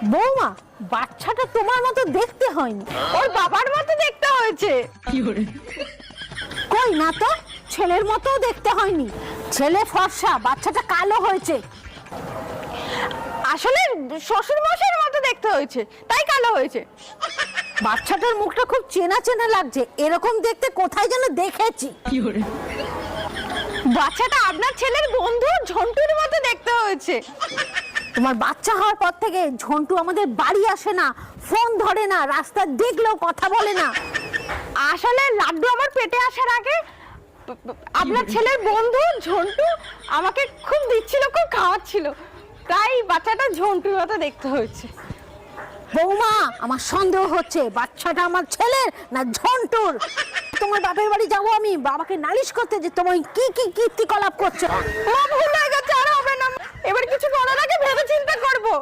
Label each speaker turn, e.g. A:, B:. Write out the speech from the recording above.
A: বৌমা, বাচ্চাটা তোমার মতো দেখতে হয়নি,
B: ওর বাবার মতো দেখতে হয়েছে।
A: কই না তো, ছেলের মতো দেখতে হয়নি। ছেলে ফর্সা, বাচ্চাটা কালো হয়েছে।
B: আসলে শ্বশুর মশাইয়ের মতো দেখতে হয়েছে, তাই কালো হয়েছে।
A: বাচ্চাটার মুখটা খুব চেনা চেনা লাগছে, এরকম দেখতে কোথায় যেন দেখেছি।
B: বাচ্চাটা আপনার ছেলের বন্ধু ঝন্টুর মতো দেখতে হয়েছে।
A: তোমার বাচ্চা হওয়ার পর থেকে ঝন্টু আমাদের বাড়ি আসে না, ফোন ধরে না, রাস্তা দেখলেও কথা বলে না।
B: আসলে লাড্ডু আমার পেটে আসার আগে আপনার ছেলের বন্ধু ঝন্টু আমাকে খুব দিচ্ছিল, খুব খাওয়াচ্ছিল, তাই বাচ্চাটা ঝন্টুর মতো দেখতে হয়েছে।
A: বৌমা, আমার সন্দেহ হচ্ছে বাচ্চাটা আমার ছেলের না ঝন্টুর। তোমার বাপের বাড়ি যাবো আমি, বাবাকে নালিশ করতে যে তোমার কি কি কীর্তিকলাপ করছে।
B: মা, ভুল হয়ে গেছে, আর হবে না। এবার কিছু করার আগে ভেবে চিন্তা করবো।